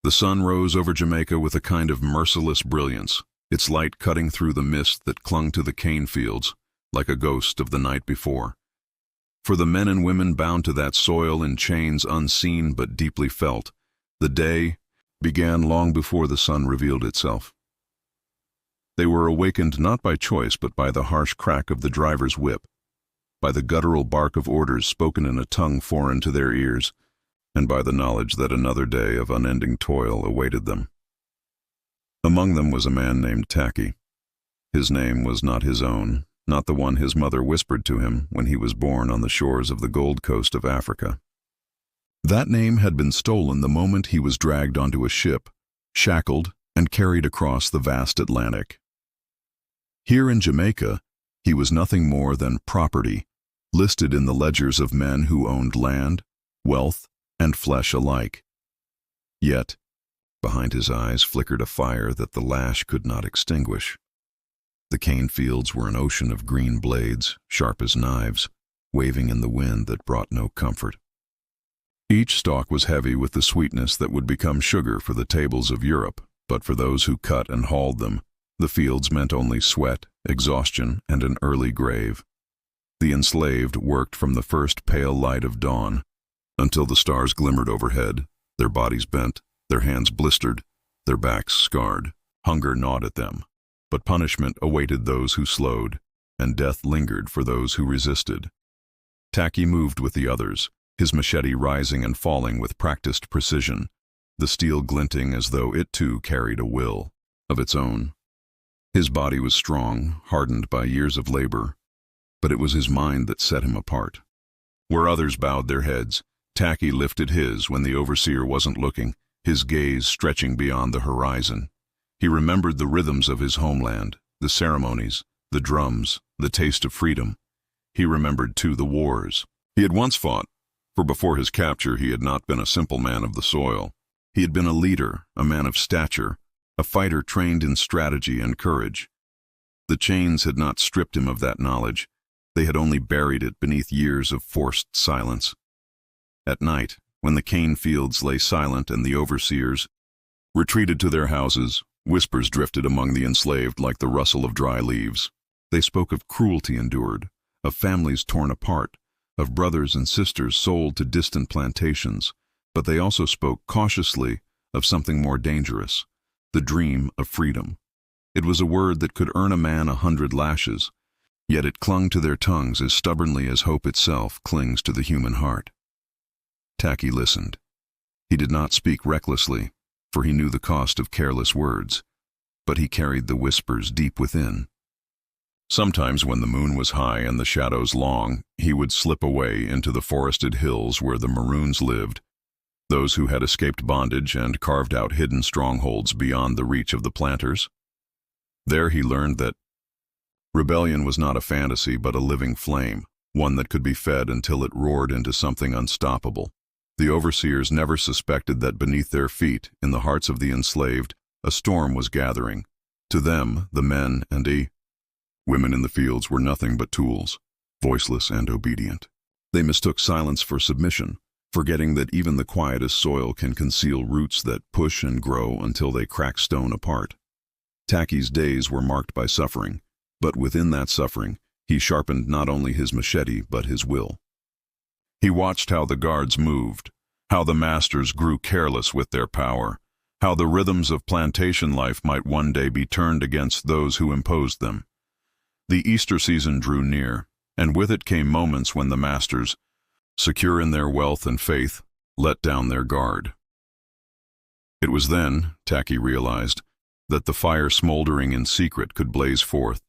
The sun rose over Jamaica with a kind of merciless brilliance, its light cutting through the mist that clung to the cane fields, like a ghost of the night before. For the men and women bound to that soil in chains unseen but deeply felt, the day began long before the sun revealed itself. They were awakened not by choice but by the harsh crack of the driver's whip, by the guttural bark of orders spoken in a tongue foreign to their ears, and by the knowledge that another day of unending toil awaited them. Among them was a man named Tacky. His name was not his own, not the one his mother whispered to him when he was born on the shores of the Gold Coast of Africa. That name had been stolen the moment he was dragged onto a ship, shackled, and carried across the vast Atlantic. Here in Jamaica, he was nothing more than property, listed in the ledgers of men who owned land, wealth, and flesh alike. Yet, behind his eyes flickered a fire that the lash could not extinguish. The cane fields were an ocean of green blades, sharp as knives, waving in the wind that brought no comfort. Each stalk was heavy with the sweetness that would become sugar for the tables of Europe, but for those who cut and hauled them, the fields meant only sweat, exhaustion, and an early grave. The enslaved worked from the first pale light of dawn until the stars glimmered overhead, their bodies bent, their hands blistered, their backs scarred. Hunger gnawed at them, but punishment awaited those who slowed, and death lingered for those who resisted. Tacky moved with the others, his machete rising and falling with practiced precision, the steel glinting as though it too carried a will of its own. His body was strong, hardened by years of labor, but it was his mind that set him apart. Where others bowed their heads, Tacky lifted his when the overseer wasn't looking, his gaze stretching beyond the horizon. He remembered the rhythms of his homeland, the ceremonies, the drums, the taste of freedom. He remembered, too, the wars he had once fought, for before his capture he had not been a simple man of the soil. He had been a leader, a man of stature, a fighter trained in strategy and courage. The chains had not stripped him of that knowledge. They had only buried it beneath years of forced silence. At night, when the cane fields lay silent and the overseers retreated to their houses, whispers drifted among the enslaved like the rustle of dry leaves. They spoke of cruelty endured, of families torn apart, of brothers and sisters sold to distant plantations, but they also spoke cautiously of something more dangerous, the dream of freedom. It was a word that could earn a man 100 lashes, yet it clung to their tongues as stubbornly as hope itself clings to the human heart. Tacky listened. He did not speak recklessly, for he knew the cost of careless words, but he carried the whispers deep within. Sometimes when the moon was high and the shadows long, he would slip away into the forested hills where the Maroons lived, those who had escaped bondage and carved out hidden strongholds beyond the reach of the planters. There he learned that rebellion was not a fantasy but a living flame, one that could be fed until it roared into something unstoppable. The overseers never suspected that beneath their feet, in the hearts of the enslaved, a storm was gathering. To them, the men and women in the fields were nothing but tools, voiceless and obedient. They mistook silence for submission, forgetting that even the quietest soil can conceal roots that push and grow until they crack stone apart. Tacky's days were marked by suffering, but within that suffering, he sharpened not only his machete but his will. He watched how the guards moved, how the masters grew careless with their power, how the rhythms of plantation life might one day be turned against those who imposed them. The Easter season drew near, and with it came moments when the masters, secure in their wealth and faith, let down their guard. It was then, Tacky realized, that the fire smoldering in secret could blaze forth.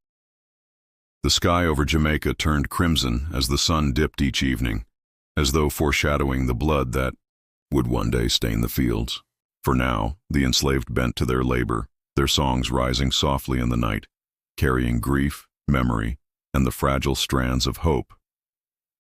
The sky over Jamaica turned crimson as the sun dipped each evening, as though foreshadowing the blood that would one day stain the fields. For now, the enslaved bent to their labor, their songs rising softly in the night, carrying grief, memory, and the fragile strands of hope.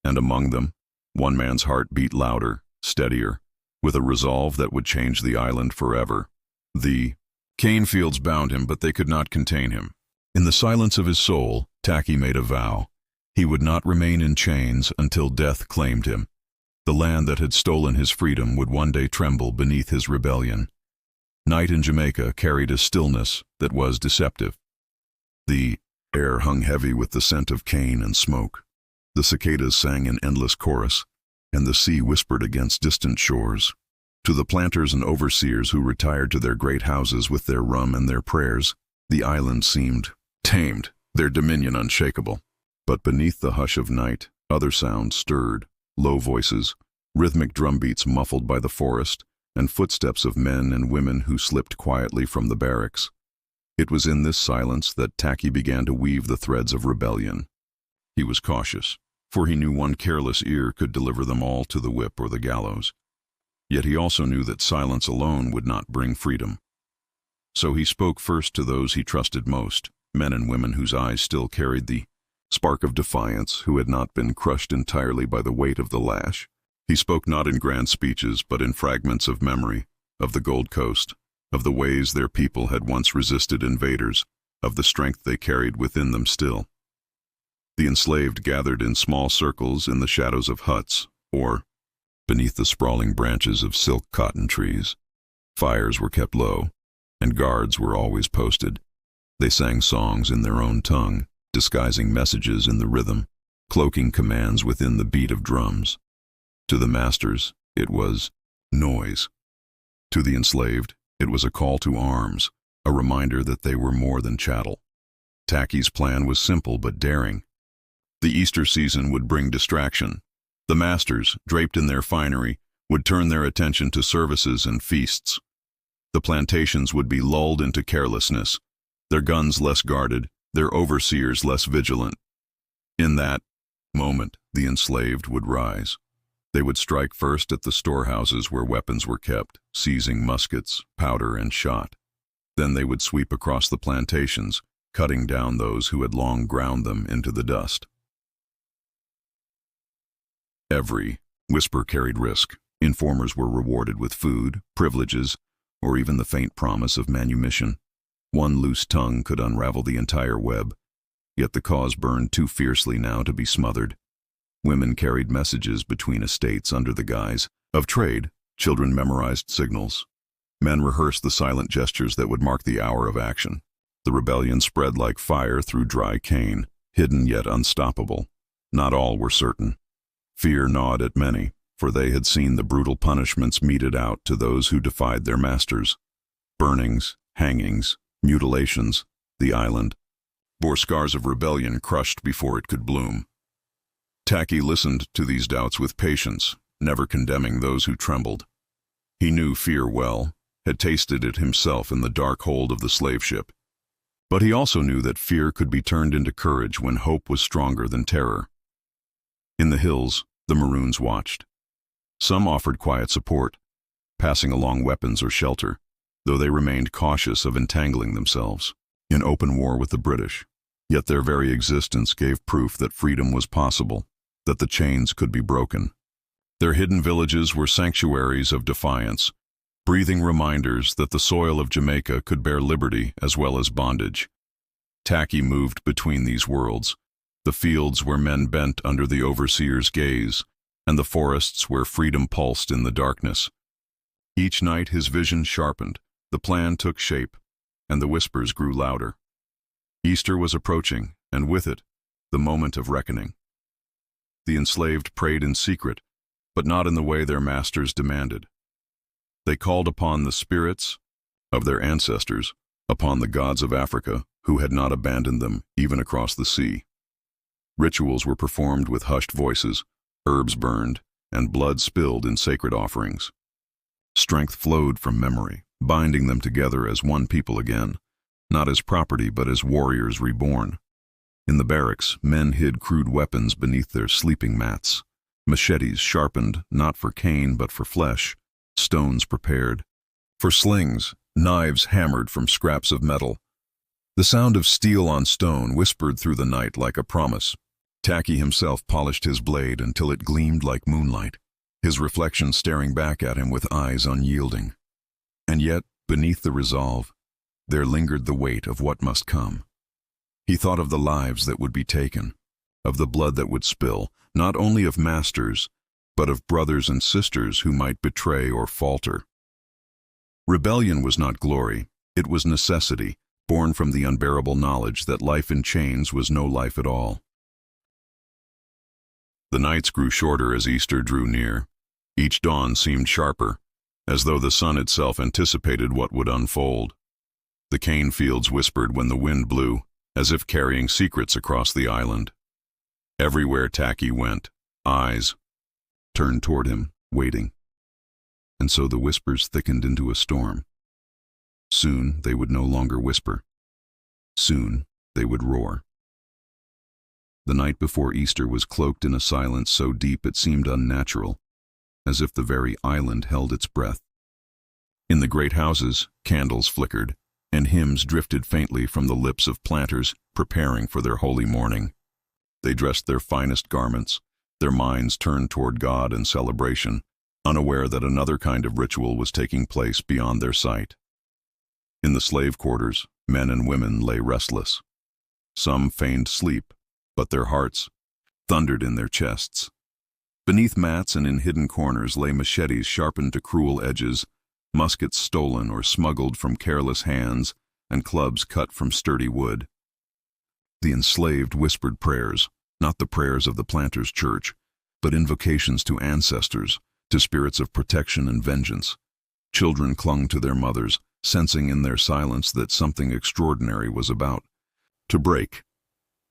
And among them, one man's heart beat louder, steadier, with a resolve that would change the island forever. The cane fields bound him, but they could not contain him. In the silence of his soul, Tacky made a vow. He would not remain in chains until death claimed him. The land that had stolen his freedom would one day tremble beneath his rebellion. Night in Jamaica carried a stillness that was deceptive. The air hung heavy with the scent of cane and smoke. The cicadas sang in endless chorus, and the sea whispered against distant shores. To the planters and overseers who retired to their great houses with their rum and their prayers, the island seemed tamed, their dominion unshakable. But beneath the hush of night, other sounds stirred, low voices, rhythmic drumbeats muffled by the forest, and footsteps of men and women who slipped quietly from the barracks. It was in this silence that Tacky began to weave the threads of rebellion. He was cautious, for he knew one careless ear could deliver them all to the whip or the gallows. Yet he also knew that silence alone would not bring freedom. So he spoke first to those he trusted most, men and women whose eyes still carried the spark of defiance, who had not been crushed entirely by the weight of the lash. He spoke not in grand speeches, but in fragments of memory, of the Gold Coast, of the ways their people had once resisted invaders, of the strength they carried within them still. The enslaved gathered in small circles in the shadows of huts, or beneath the sprawling branches of silk cotton trees. Fires were kept low, and guards were always posted. They sang songs in their own tongue, disguising messages in the rhythm, cloaking commands within the beat of drums. To the masters, it was noise. To the enslaved, it was a call to arms, a reminder that they were more than chattel. Tacky's plan was simple but daring. The Easter season would bring distraction. The masters, draped in their finery, would turn their attention to services and feasts. The plantations would be lulled into carelessness, their guns less guarded, their overseers less vigilant. In that moment, the enslaved would rise. They would strike first at the storehouses where weapons were kept, seizing muskets, powder, and shot. Then they would sweep across the plantations, cutting down those who had long ground them into the dust. Every whisper carried risk. Informers were rewarded with food, privileges, or even the faint promise of manumission. One loose tongue could unravel the entire web, yet the cause burned too fiercely now to be smothered. Women carried messages between estates under the guise of trade. Children memorized signals. Men rehearsed the silent gestures that would mark the hour of action. The rebellion spread like fire through dry cane, hidden yet unstoppable. Not all were certain. Fear gnawed at many, for they had seen the brutal punishments meted out to those who defied their masters. Burnings, hangings, mutilations. The island bore scars of rebellion crushed before it could bloom. Tacky listened to these doubts with patience, never condemning those who trembled. He knew fear well, had tasted it himself in the dark hold of the slave ship. But he also knew that fear could be turned into courage when hope was stronger than terror. In the hills, the Maroons watched. Some offered quiet support, passing along weapons or shelter, though they remained cautious of entangling themselves in open war with the British. Yet their very existence gave proof that freedom was possible, that the chains could be broken. Their hidden villages were sanctuaries of defiance, breathing reminders that the soil of Jamaica could bear liberty as well as bondage. Tacky moved between these worlds, the fields where men bent under the overseer's gaze, and the forests where freedom pulsed in the darkness. Each night his vision sharpened, the plan took shape, and the whispers grew louder. Easter was approaching, and with it, the moment of reckoning. The enslaved prayed in secret, but not in the way their masters demanded. They called upon the spirits of their ancestors, upon the gods of Africa, who had not abandoned them even across the sea. Rituals were performed with hushed voices, herbs burned, and blood spilled in sacred offerings. Strength flowed from memory, binding them together as one people again, not as property but as warriors reborn. In the barracks, men hid crude weapons beneath their sleeping mats, machetes sharpened not for cane but for flesh, stones prepared for slings, knives hammered from scraps of metal. The sound of steel on stone whispered through the night like a promise. Tacky himself polished his blade until it gleamed like moonlight, his reflection staring back at him with eyes unyielding. And yet, beneath the resolve, there lingered the weight of what must come. He thought of the lives that would be taken, of the blood that would spill, not only of masters, but of brothers and sisters who might betray or falter. Rebellion was not glory, it was necessity, born from the unbearable knowledge that life in chains was no life at all. The nights grew shorter as Easter drew near. Each dawn seemed sharper, as though the sun itself anticipated what would unfold. The cane fields whispered when the wind blew, as if carrying secrets across the island. Everywhere Tacky went, eyes turned toward him, waiting. And so the whispers thickened into a storm. Soon they would no longer whisper. Soon they would roar. The night before Easter was cloaked in a silence so deep it seemed unnatural, as if the very island held its breath. In the great houses, candles flickered, and hymns drifted faintly from the lips of planters preparing for their holy morning. They dressed their finest garments, their minds turned toward God and celebration, unaware that another kind of ritual was taking place beyond their sight. In the slave quarters, men and women lay restless. Some feigned sleep, but their hearts thundered in their chests. Beneath mats and in hidden corners lay machetes sharpened to cruel edges, muskets stolen or smuggled from careless hands, and clubs cut from sturdy wood. The enslaved whispered prayers, not the prayers of the planters' church, but invocations to ancestors, to spirits of protection and vengeance. Children clung to their mothers, sensing in their silence that something extraordinary was about to break.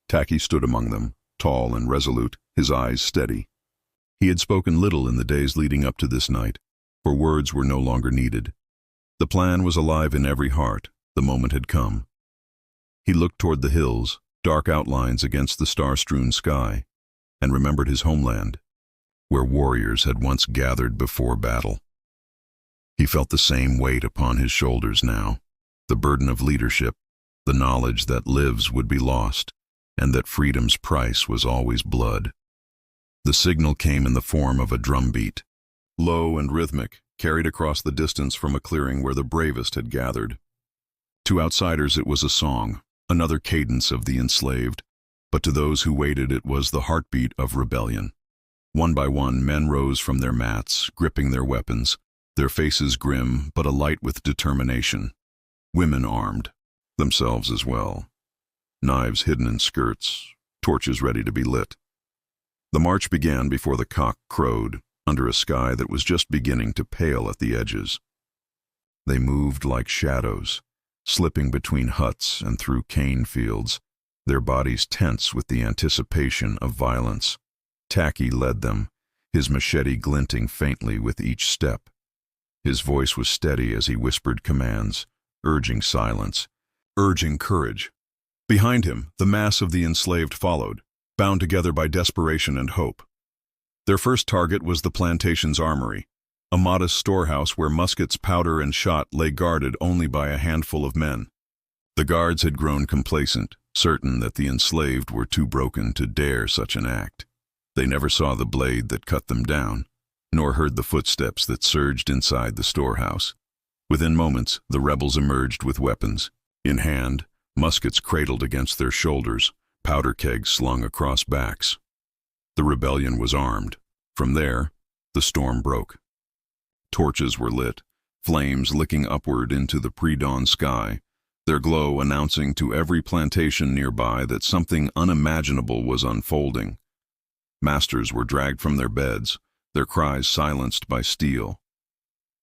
Tacky stood among them, tall and resolute, his eyes steady. He had spoken little in the days leading up to this night, for words were no longer needed. The plan was alive in every heart. The moment had come. He looked toward the hills, dark outlines against the star-strewn sky, and remembered his homeland, where warriors had once gathered before battle. He felt the same weight upon his shoulders now, the burden of leadership, the knowledge that lives would be lost, and that freedom's price was always blood. The signal came in the form of a drumbeat, low and rhythmic, carried across the distance from a clearing where the bravest had gathered. To outsiders it was a song, another cadence of the enslaved, but to those who waited it was the heartbeat of rebellion. One by one, men rose from their mats, gripping their weapons, their faces grim but alight with determination. Women armed, themselves as well. Knives hidden in skirts, torches ready to be lit. The march began before the cock crowed, under a sky that was just beginning to pale at the edges. They moved like shadows, slipping between huts and through cane fields, their bodies tense with the anticipation of violence. Tacky led them, his machete glinting faintly with each step. His voice was steady as he whispered commands, urging silence, urging courage. Behind him, the mass of the enslaved followed, bound together by desperation and hope. Their first target was the plantation's armory, a modest storehouse where muskets, powder, and shot lay guarded only by a handful of men. The guards had grown complacent, certain that the enslaved were too broken to dare such an act. They never saw the blade that cut them down, nor heard the footsteps that surged inside the storehouse. Within moments, the rebels emerged with weapons. In hand, muskets cradled against their shoulders, powder kegs slung across backs. The rebellion was armed. From there, the storm broke. Torches were lit, flames licking upward into the pre-dawn sky, their glow announcing to every plantation nearby that something unimaginable was unfolding. Masters were dragged from their beds, their cries silenced by steel.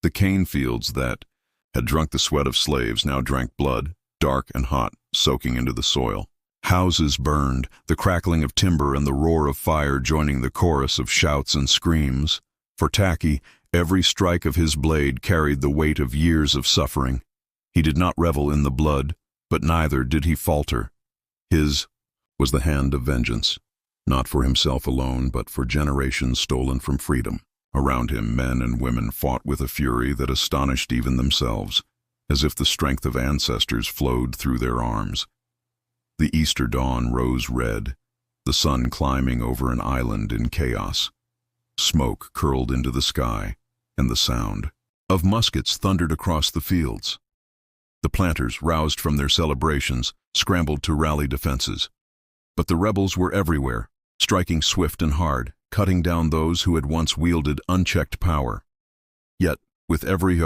The cane fields that had drunk the sweat of slaves now drank blood, dark and hot, soaking into the soil. Houses burned, the crackling of timber and the roar of fire joining the chorus of shouts and screams. For Tacky, every strike of his blade carried the weight of years of suffering. He did not revel in the blood, but neither did he falter. His was the hand of vengeance, not for himself alone, but for generations stolen from freedom. Around him, men and women fought with a fury that astonished even themselves, as if the strength of ancestors flowed through their arms. The Easter dawn rose red, the sun climbing over an island in chaos. Smoke curled into the sky, and the sound of muskets thundered across the fields. The planters, roused from their celebrations, scrambled to rally defenses. But the rebels were everywhere, striking swift and hard, cutting down those who had once wielded unchecked power. Yet, with every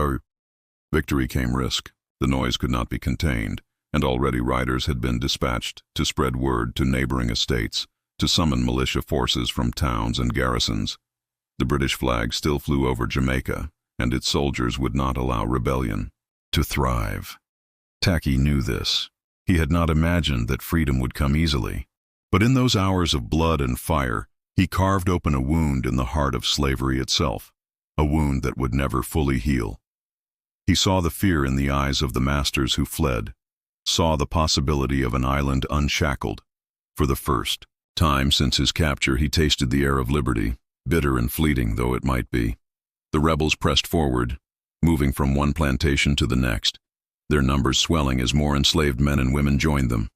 Victory came risk. The noise could not be contained, and already riders had been dispatched to spread word to neighboring estates, to summon militia forces from towns and garrisons. The British flag still flew over Jamaica, and its soldiers would not allow rebellion to thrive. Tacky knew this. He had not imagined that freedom would come easily. But in those hours of blood and fire, he carved open a wound in the heart of slavery itself, a wound that would never fully heal. He saw the fear in the eyes of the masters who fled, saw the possibility of an island unshackled. For the first time since his capture, he tasted the air of liberty, bitter and fleeting though it might be. The rebels pressed forward, moving from one plantation to the next, their numbers swelling as more enslaved men and women joined them.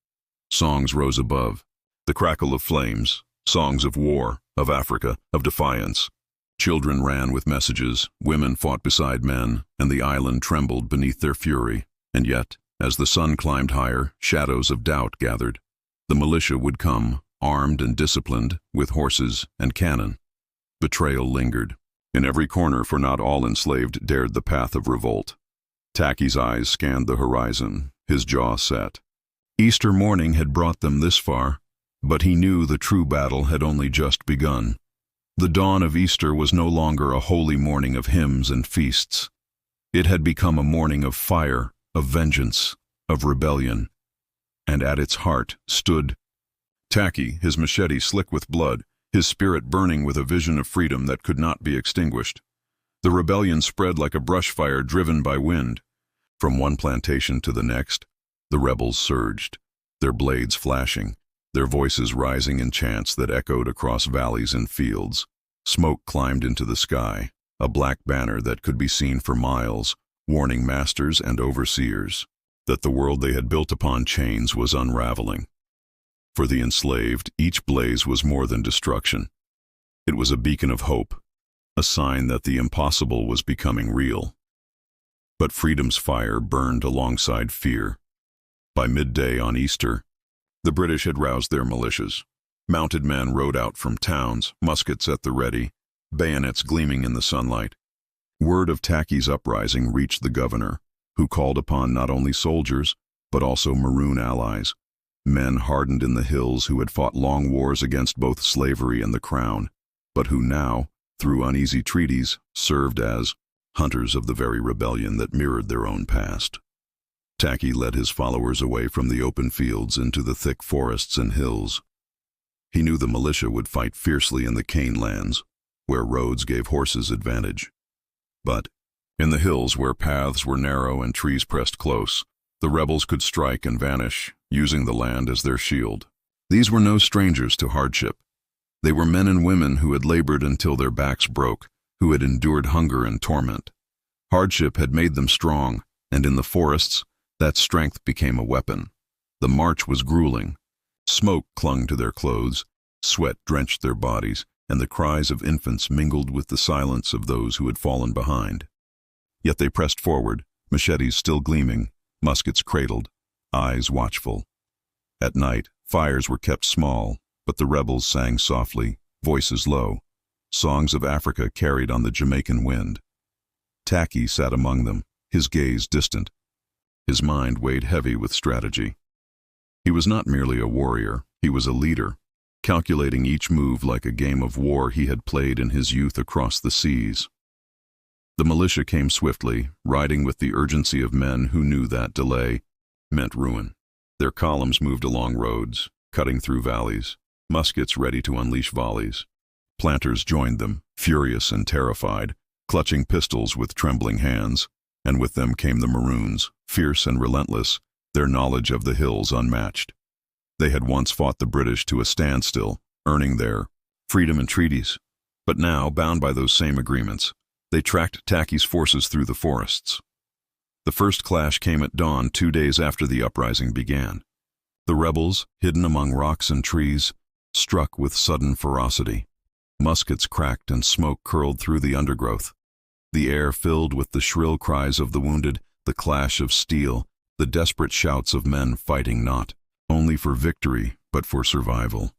Songs rose above, the crackle of flames, songs of war, of Africa, of defiance. Children ran with messages, women fought beside men, and the island trembled beneath their fury. And yet, as the sun climbed higher, shadows of doubt gathered. The militia would come, armed and disciplined, with horses and cannon. Betrayal lingered in every corner, for not all enslaved dared the path of revolt. Tacky's eyes scanned the horizon, his jaw set. Easter morning had brought them this far, but he knew the true battle had only just begun. The dawn of Easter was no longer a holy morning of hymns and feasts. It had become a morning of fire, of vengeance, of rebellion. And at its heart stood Tacky, his machete slick with blood, his spirit burning with a vision of freedom that could not be extinguished. The rebellion spread like a brush fire driven by wind. From one plantation to the next, the rebels surged, their blades flashing, their voices rising in chants that echoed across valleys and fields. Smoke climbed into the sky, a black banner that could be seen for miles, warning masters and overseers that the world they had built upon chains was unraveling. For the enslaved, each blaze was more than destruction. It was a beacon of hope, a sign that the impossible was becoming real. But freedom's fire burned alongside fear. By midday on Easter, the British had roused their militias. Mounted men rode out from towns, muskets at the ready, bayonets gleaming in the sunlight. Word of Tacky's uprising reached the governor, who called upon not only soldiers, but also Maroon allies, men hardened in the hills who had fought long wars against both slavery and the crown, but who now, through uneasy treaties, served as hunters of the very rebellion that mirrored their own past. Tacky led his followers away from the open fields into the thick forests and hills. He knew the militia would fight fiercely in the cane lands, where roads gave horses advantage. But in the hills, where paths were narrow and trees pressed close, the rebels could strike and vanish, using the land as their shield. These were no strangers to hardship. They were men and women who had labored until their backs broke, who had endured hunger and torment. Hardship had made them strong, and in the forests, that strength became a weapon. The march was grueling. Smoke clung to their clothes, sweat drenched their bodies, and the cries of infants mingled with the silence of those who had fallen behind. Yet they pressed forward, machetes still gleaming, muskets cradled, eyes watchful. At night, fires were kept small, but the rebels sang softly, voices low, songs of Africa carried on the Jamaican wind. Tacky sat among them, his gaze distant. His mind weighed heavy with strategy. He was not merely a warrior, he was a leader, calculating each move like a game of war he had played in his youth across the seas. The militia came swiftly, riding with the urgency of men who knew that delay meant ruin. Their columns moved along roads, cutting through valleys, muskets ready to unleash volleys. Planters joined them, furious and terrified, clutching pistols with trembling hands, and with them came the Maroons, fierce and relentless, their knowledge of the hills unmatched. They had once fought the British to a standstill, earning their freedom in treaties, but now, bound by those same agreements, they tracked Tacky's forces through the forests. The first clash came at dawn 2 days after the uprising began. The rebels, hidden among rocks and trees, struck with sudden ferocity. Muskets cracked and smoke curled through the undergrowth. The air filled with the shrill cries of the wounded, the clash of steel, the desperate shouts of men fighting not only for victory, but for survival.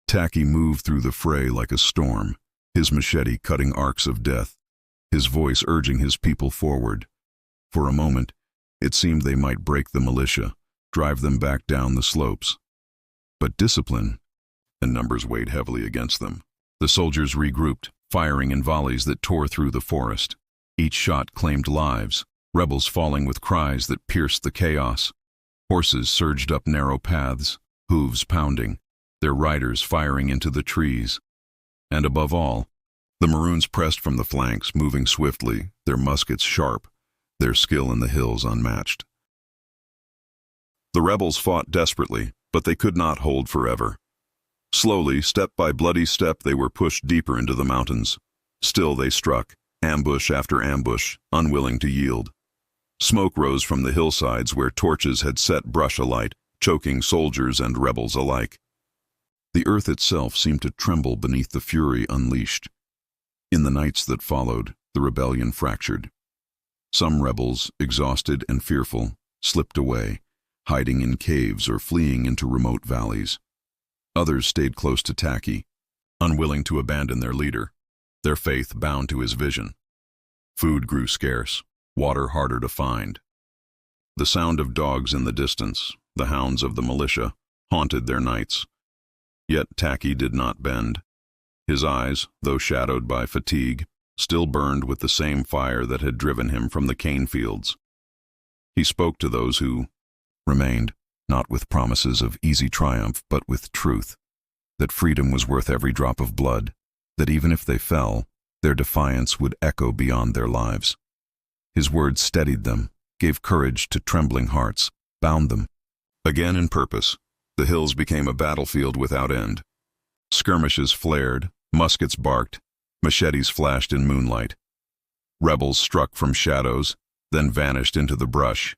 Tacky moved through the fray like a storm, his machete cutting arcs of death, his voice urging his people forward. For a moment, it seemed they might break the militia, drive them back down the slopes. But discipline and numbers weighed heavily against them. The soldiers regrouped, firing in volleys that tore through the forest. Each shot claimed lives, rebels falling with cries that pierced the chaos. Horses surged up narrow paths, hooves pounding, their riders firing into the trees. And above all, the Maroons pressed from the flanks, moving swiftly, their muskets sharp, their skill in the hills unmatched. The rebels fought desperately, but they could not hold forever. Slowly, step by bloody step, they were pushed deeper into the mountains. Still they struck, ambush after ambush, unwilling to yield. Smoke rose from the hillsides where torches had set brush alight, choking soldiers and rebels alike. The earth itself seemed to tremble beneath the fury unleashed. In the nights that followed, the rebellion fractured. Some rebels, exhausted and fearful, slipped away, hiding in caves or fleeing into remote valleys. Others stayed close to Tacky, unwilling to abandon their leader, their faith bound to his vision. Food grew scarce, water harder to find. The sound of dogs in the distance, the hounds of the militia, haunted their nights. Yet Tacky did not bend. His eyes, though shadowed by fatigue, still burned with the same fire that had driven him from the cane fields. He spoke to those who remained, not with promises of easy triumph, but with truth, that freedom was worth every drop of blood, that even if they fell, their defiance would echo beyond their lives. His words steadied them, gave courage to trembling hearts, bound them. Again in purpose, the hills became a battlefield without end. Skirmishes flared, muskets barked, machetes flashed in moonlight. Rebels struck from shadows, then vanished into the brush.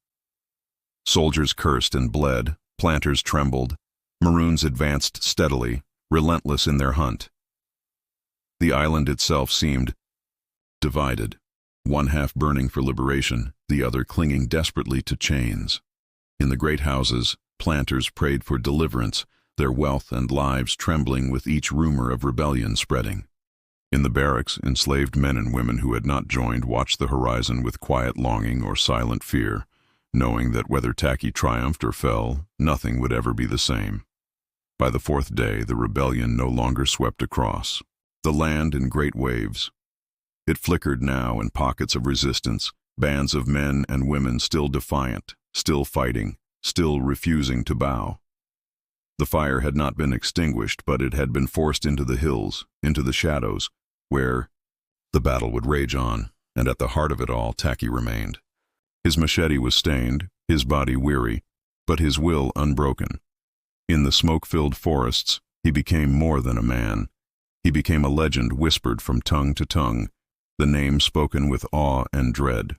Soldiers cursed and bled, planters trembled, Maroons advanced steadily, relentless in their hunt. The island itself seemed divided, one half burning for liberation, the other clinging desperately to chains. In the great houses, planters prayed for deliverance, their wealth and lives trembling with each rumor of rebellion spreading. In the barracks, enslaved men and women who had not joined watched the horizon with quiet longing or silent fear, knowing that whether Tacky triumphed or fell, nothing would ever be the same. By the fourth day, the rebellion no longer swept across the land in great waves. It flickered now in pockets of resistance, bands of men and women still defiant, still fighting, still refusing to bow. The fire had not been extinguished, but it had been forced into the hills, into the shadows, where the battle would rage on, and at the heart of it all, Tacky remained. His machete was stained, his body weary, but his will unbroken. In the smoke-filled forests, he became more than a man. He became a legend whispered from tongue to tongue, the name spoken with awe and dread.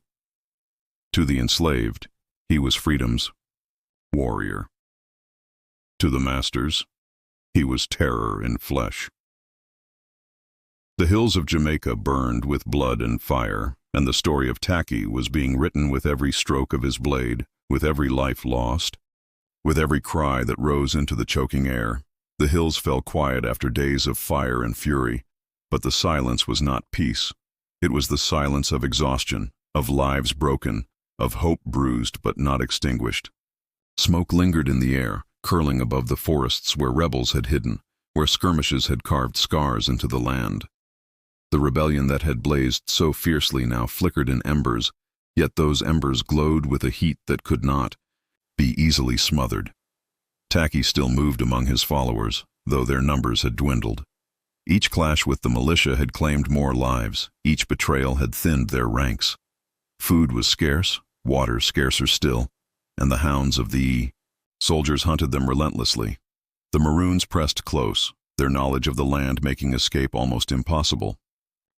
To the enslaved, he was freedom's warrior. To the masters, he was terror in flesh. The hills of Jamaica burned with blood and fire, and the story of Tacky was being written with every stroke of his blade, with every life lost, with every cry that rose into the choking air. The hills fell quiet after days of fire and fury, but the silence was not peace. It was the silence of exhaustion, of lives broken, of hope bruised but not extinguished. Smoke lingered in the air, curling above the forests where rebels had hidden, where skirmishes had carved scars into the land. The rebellion that had blazed so fiercely now flickered in embers, yet those embers glowed with a heat that could not be easily smothered. Tacky still moved among his followers, though their numbers had dwindled. Each clash with the militia had claimed more lives, each betrayal had thinned their ranks. Food was scarce, water scarcer still, and the hounds of the soldiers hunted them relentlessly. The Maroons pressed close, their knowledge of the land making escape almost impossible.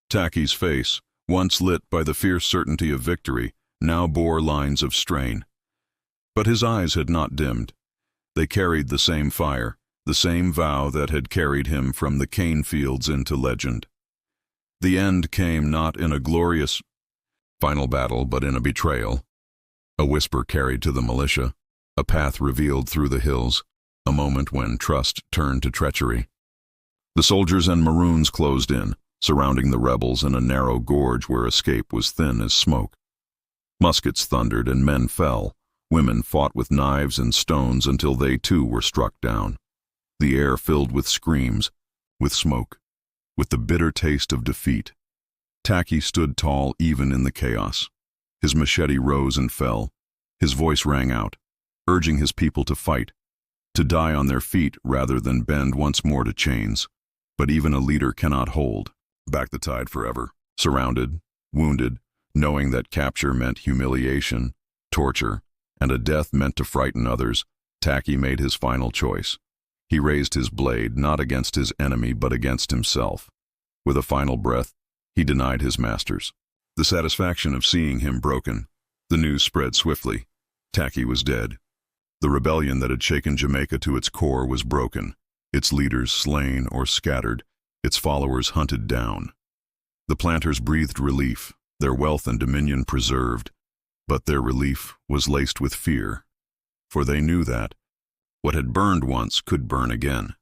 Tacky's face, once lit by the fierce certainty of victory, now bore lines of strain. But his eyes had not dimmed. They carried the same fire, the same vow that had carried him from the cane fields into legend. The end came not in a glorious final battle, but in a betrayal. A whisper carried to the militia, a path revealed through the hills, a moment when trust turned to treachery. The soldiers and Maroons closed in, surrounding the rebels in a narrow gorge where escape was thin as smoke. Muskets thundered and men fell. Women fought with knives and stones until they too were struck down. The air filled with screams, with smoke, with the bitter taste of defeat. Tacky stood tall even in the chaos. His machete rose and fell. His voice rang out, urging his people to fight, to die on their feet rather than bend once more to chains. But even a leader cannot hold back the tide forever. Surrounded, wounded, knowing that capture meant humiliation, torture, and a death meant to frighten others, Tacky made his final choice. He raised his blade not against his enemy but against himself. With a final breath, he denied his masters. The satisfaction of seeing him broken. The news spread swiftly. Tacky was dead. The rebellion that had shaken Jamaica to its core was broken, its leaders slain or scattered, its followers hunted down. The planters breathed relief, their wealth and dominion preserved, but their relief was laced with fear, for they knew that what had burned once could burn again.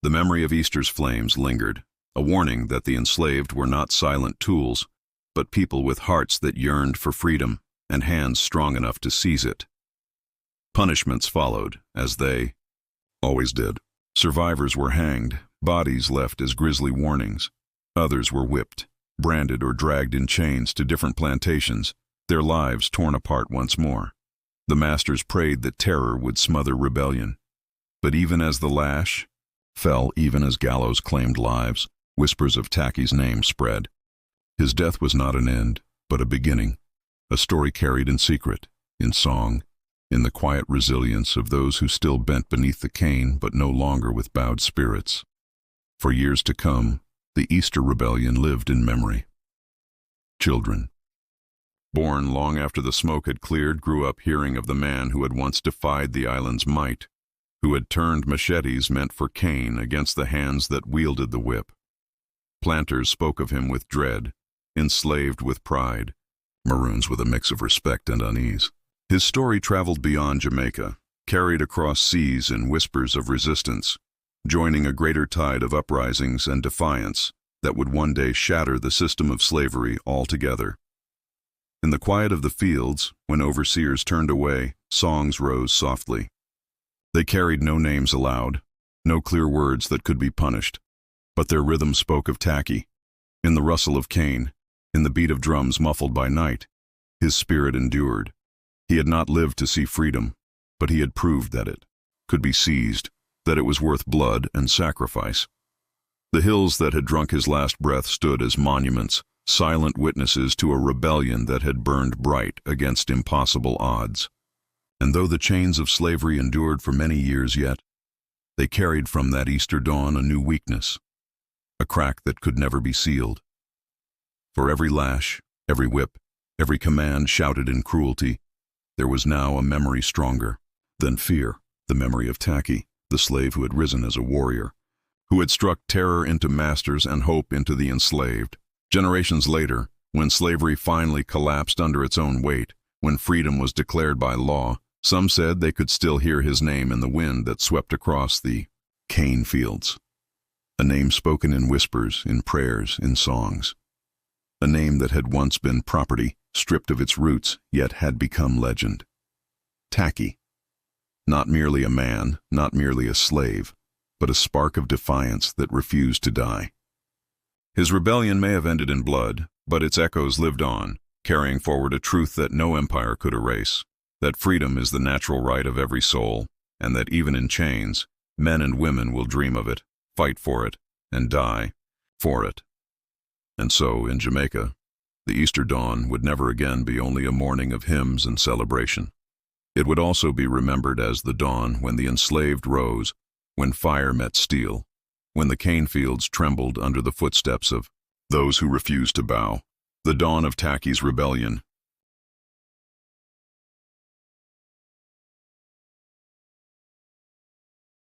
The memory of Easter's flames lingered, a warning that the enslaved were not silent tools, but people with hearts that yearned for freedom and hands strong enough to seize it. Punishments followed, as they always did. Survivors were hanged, bodies left as grisly warnings. Others were whipped, branded or dragged in chains to different plantations, their lives torn apart once more. The masters prayed that terror would smother rebellion. But even as the lash fell, even as gallows claimed lives, whispers of Tacky's name spread. His death was not an end, but a beginning, a story carried in secret, in song, in the quiet resilience of those who still bent beneath the cane but no longer with bowed spirits. For years to come, the Easter Rebellion lived in memory. Children, born long after the smoke had cleared, grew up hearing of the man who had once defied the island's might, who had turned machetes meant for cane against the hands that wielded the whip. Planters spoke of him with dread, enslaved with pride, maroons with a mix of respect and unease. His story traveled beyond Jamaica, carried across seas in whispers of resistance, joining a greater tide of uprisings and defiance that would one day shatter the system of slavery altogether. In the quiet of the fields, when overseers turned away, songs rose softly. They carried no names aloud, no clear words that could be punished, but their rhythm spoke of Tacky. In the rustle of cane, in the beat of drums muffled by night, his spirit endured. He had not lived to see freedom, but he had proved that it could be seized, that it was worth blood and sacrifice. The hills that had drunk his last breath stood as monuments, silent witnesses to a rebellion that had burned bright against impossible odds. And though the chains of slavery endured for many years yet, they carried from that Easter dawn a new weakness, a crack that could never be sealed. For every lash, every whip, every command shouted in cruelty, there was now a memory stronger than fear, the memory of Tacky, the slave who had risen as a warrior, who had struck terror into masters and hope into the enslaved. Generations later, when slavery finally collapsed under its own weight, when freedom was declared by law, some said they could still hear his name in the wind that swept across the cane fields. A name spoken in whispers, in prayers, in songs. A name that had once been property, stripped of its roots, yet had become legend. Tacky. Not merely a man, not merely a slave, but a spark of defiance that refused to die. His rebellion may have ended in blood, but its echoes lived on, carrying forward a truth that no empire could erase, that freedom is the natural right of every soul, and that even in chains, men and women will dream of it, fight for it, and die for it. And so, in Jamaica, the Easter dawn would never again be only a morning of hymns and celebration. It would also be remembered as the dawn when the enslaved rose, when fire met steel, when the cane fields trembled under the footsteps of those who refused to bow. The dawn of Tacky's rebellion,